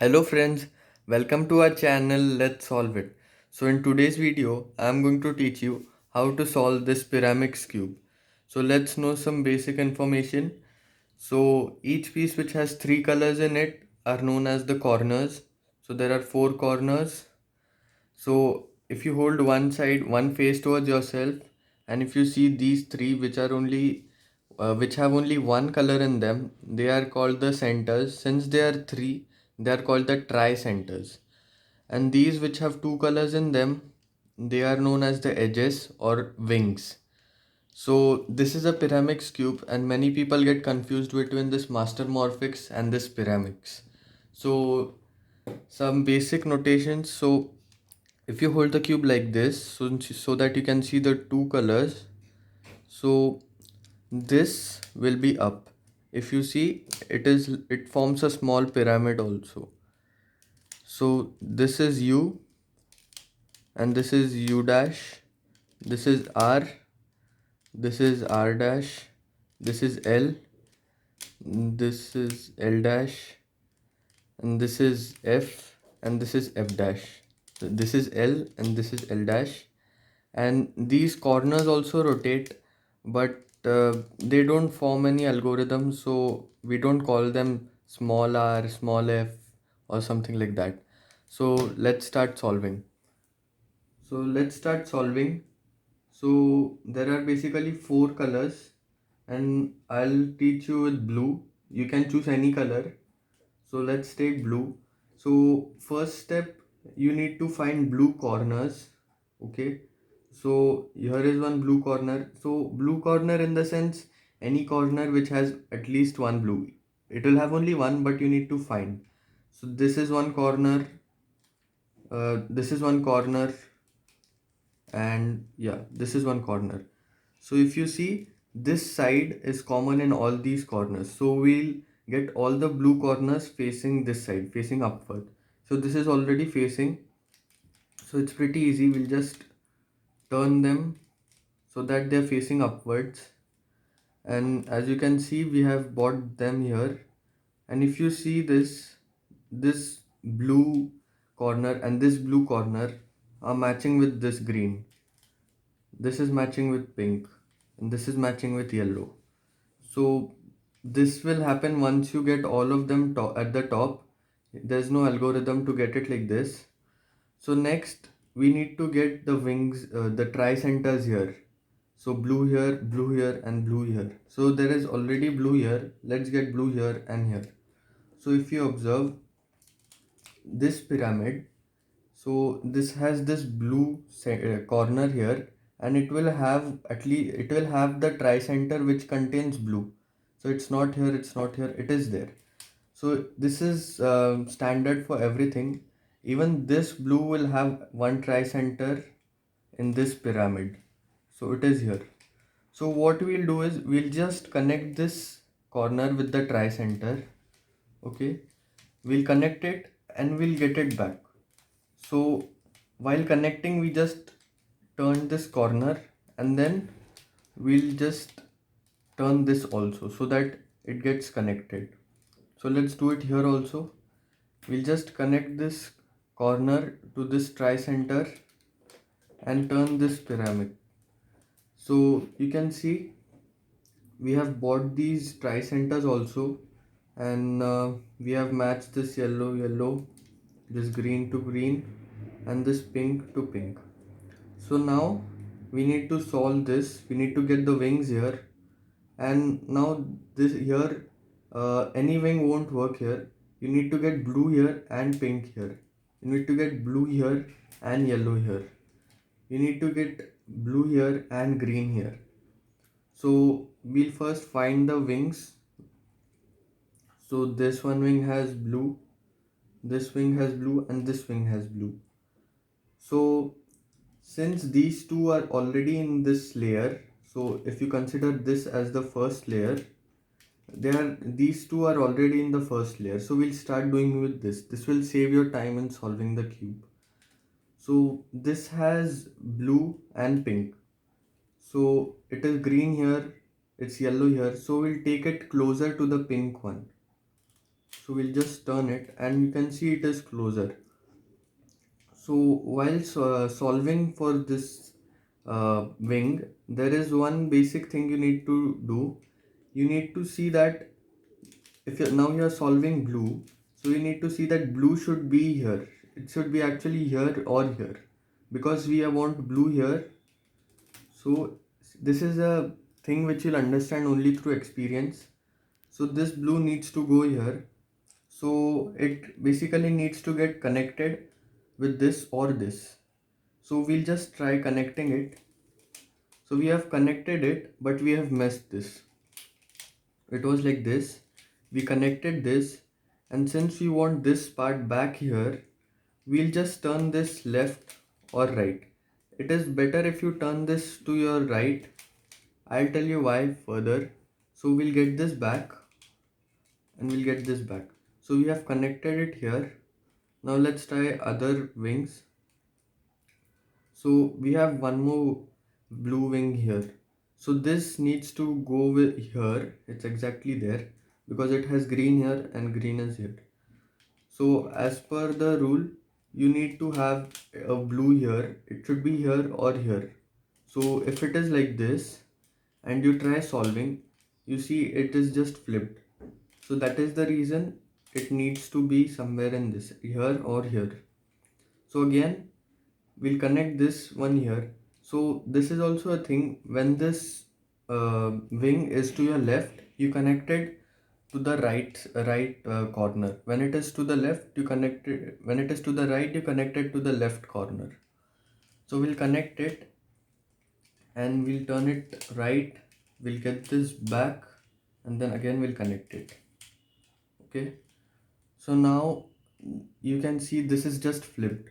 Hello friends, welcome to our channel Let's Solve It. So in today's video, I am going to teach you how to solve this Pyraminx cube. So let's know some basic information. So each piece which has three colors in it are known as the corners. So there are four corners. So if you hold one side, one face towards yourself, and if you see these three which have only one color in them, they are called the centers. Since they are three, they are called the tricenters. And these which have two colors in them, they are known as the edges or wings. So this is a Pyraminx cube, and many people get confused between this Master Morphix and this Pyraminx. So some basic notations. So if you hold the cube like this, so that you can see the two colors, so this will be up. If you see, it forms a small pyramid also. So this is U, and this is U dash, this is R, this is R dash, this is L, this is L dash, and this is F, and this is F dash. So this is L and this is L dash, and these corners also rotate, but they don't form any algorithm, so we don't call them small r, small f, or something like that. So let's start solving. So there are basically four colors, and I'll teach you with blue. You can choose any color. So let's take blue. So first step, you need to find blue corners. Okay. So here is one blue corner. So blue corner in the sense any corner which has at least one blue. It will have only one, but you need to find. So this is one corner. This is one corner, and yeah, this is one corner. So if you see, this side is common in all these corners, so we'll get all the blue corners facing this side, facing upward. So this is already facing, so it's pretty easy. We'll just turn them so that they're facing upwards, and as you can see, we have bought them here. And if you see this blue corner and this blue corner are matching with this green, this is matching with pink, and this is matching with yellow. So this will happen once you get all of them at the top. There's no algorithm to get it like this. So next we need to get the wings, the tricenters here. So blue here, and blue here. So there is already blue here. Let's get blue here and here. So if you observe this pyramid, so this has this blue corner here, and it will have the tricenter which contains blue. So it's not here, it's not here, it is there. So this is standard for everything. Even this blue will have one tricenter in this pyramid. So it is here. So what we'll do is we'll just connect this corner with the tricenter. Okay, we'll connect it and we'll get it back. So while connecting, we just turn this corner, and then we'll just turn this also so that it gets connected. So let's do it here also. We'll just connect this corner to this tricenter and turn this pyramid. So you can see we have bought these tricenters also, and we have matched this yellow, this green to green, and this pink to pink. So now we need to solve this. We need to get the wings here, and now this here, any wing won't work here. You need to get blue here and pink here. You need to get blue here and yellow here. You need to get blue here and green here. So we'll first find the wings. So this one wing has blue, this wing has blue, and this wing has blue. So since these two are already in this layer, so if you consider this as the first layer, these two are already in the first layer. So we'll start doing with this. This will save your time in solving the cube. So this has blue and pink. So it is green here, it's yellow here. So we'll take it closer to the pink one. So we'll just turn it and you can see it is closer. So while solving for this wing, there is one basic thing you need to do. You need to see that if you're solving blue, so you need to see that blue should be here. It should be actually here or here, because we want blue here. So this is a thing which you'll understand only through experience. So this blue needs to go here. So it basically needs to get connected with this or this. So we'll just try connecting it. So we have connected it, but we have messed this. It was like this. We connected this, and since we want this part back here, we'll just turn this left or right. It is better if you turn this to your right. I'll tell you why further. So we'll get this back and we'll get this back. So we have connected it here. Now let's try other wings. So we have one more blue wing here. So this needs to go with here. It's exactly there because it has green here and green is here. So as per the rule, you need to have a blue here. It should be here or here. So if it is like this and you try solving, you see it is just flipped. So that is the reason it needs to be somewhere in this, here or here. So again, we'll connect this one here. So this is also a thing, when this wing is to your left, you connect it to the right corner. When it is to the left, you connect it. When it is to the right, you connect it to the left corner. So we'll connect it and we'll turn it right. We'll get this back and then again we'll connect it. Okay. So now you can see this is just flipped.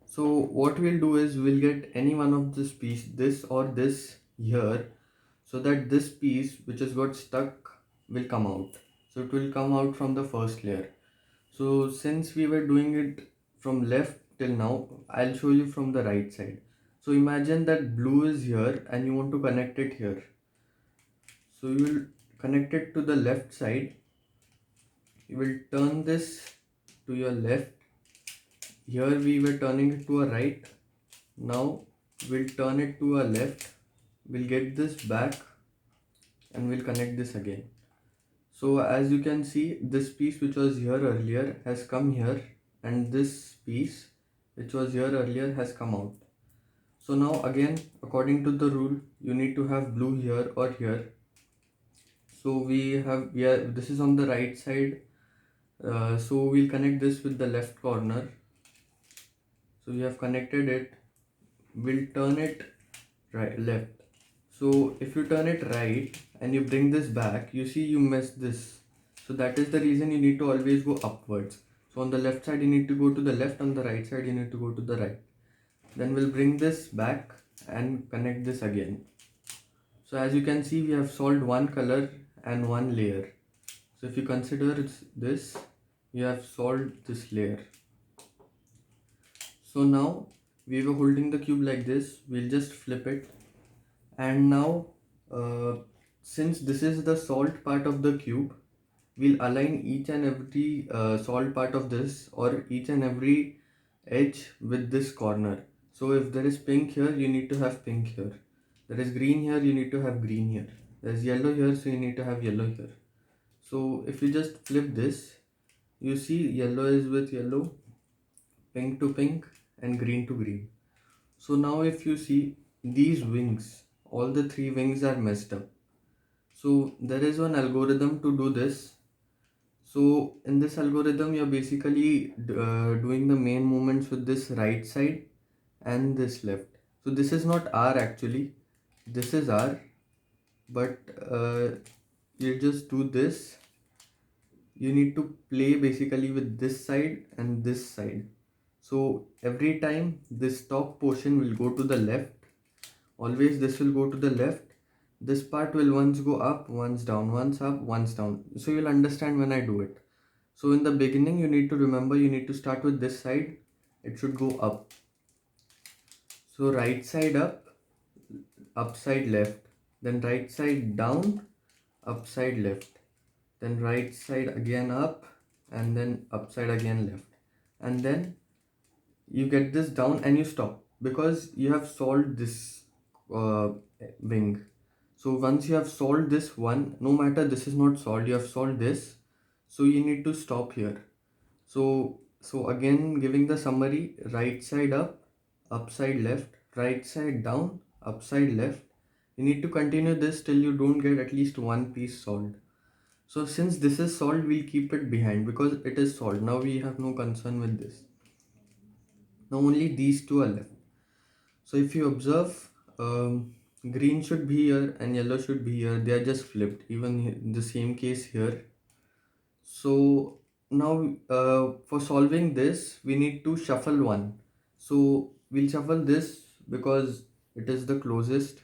So what we'll do is we'll get any one of this piece, this or this here, so that this piece which has got stuck will come out. So it will come out from the first layer. So since we were doing it from left till now, I'll show you from the right side. So imagine that blue is here and you want to connect it here. So you will connect it to the left side. You will turn this to your left. Here we were turning it to a right. Now we'll turn it to a left. We'll get this back and we'll connect this again. So as you can see, this piece which was here earlier has come here, and this piece which was here earlier has come out. So now again, according to the rule, you need to have blue here or here. So this is on the right side. So we'll connect this with the left corner. So we have connected it. We'll turn it right left. So if you turn it right and you bring this back, you see you messed this. So that is the reason you need to always go upwards. So on the left side you need to go to the left, on the right side you need to go to the right. Then we'll bring this back and connect this again. So as you can see, we have solved one color and one layer. So if you consider this, you have solved this layer. So now we were holding the cube like this, we'll just flip it. And now since this is the solved part of the cube, we'll align each and every solved part of this or each and every edge with this corner. So if there is pink here, you need to have pink here. There is green here, you need to have green here. There is yellow here, so you need to have yellow here. So if you just flip this, you see yellow is with yellow, pink to pink, and green to green. So now if you see these wings, all the three wings are messed up. So there is one algorithm to do this. So in this algorithm, you're basically doing the main movements with this right side and this left. So this is not R actually, this is R, but you just do this. You need to play basically with this side and this side. So every time this top portion will go to the left, always this will go to the left. This part will once go up, once down, once up, once down. So you'll understand when I do it. So in the beginning, you need to remember, you need to start with this side. It should go up. So right side up, upside left. Then right side down, upside left. Then right side again up and then upside again left, and then you get this down and you stop because you have solved this uh, wing. So once you have solved this one, no matter this is not solved, you have solved this, so you need to stop here. So again, giving the summary: right side up, upside left, right side down, upside left. You need to continue this till you don't get at least one piece solved. So since this is solved, we'll keep it behind because it is solved. Now we have no concern with this. Now only these two are left. So if you observe, green should be here and yellow should be here. They are just flipped. Even in the same case here. So now for solving this, we need to shuffle one. So we'll shuffle this because it is the closest.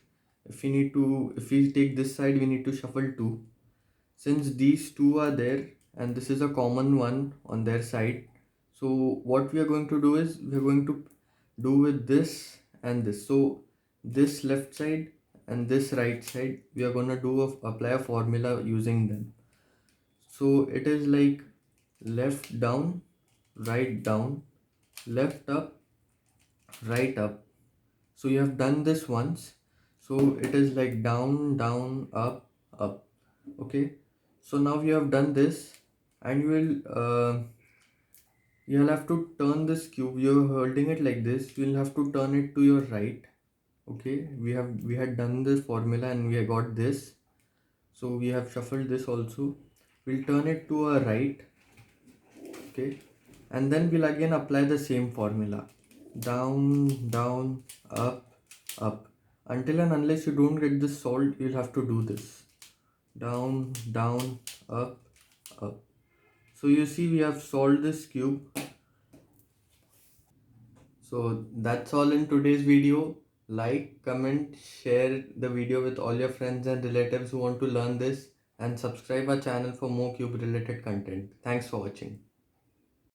If we take this side, we need to shuffle two. Since these two are there and this is a common one on their side, so what we are going to do is we are going to do with this and this. So this left side and this right side, we are going to apply a formula using them. So it is like left down, left up, right up. So you have done this once. So it is like down, down, up, up. Okay. So now you have done this, and you'll have to turn this cube. You're holding it like this. You'll have to turn it to your right. Okay. We had done this formula and we have got this. So we have shuffled this also. We'll turn it to our right. Okay, and then we'll again apply the same formula: down, down, up, up. Until and unless you don't get this solved, you'll have to do this: down, down, up, up. So you see we have solved this cube. So that's all in today's video. Like, comment, share the video with all your friends and relatives who want to learn this, and subscribe our channel for more cube related content. Thanks for watching.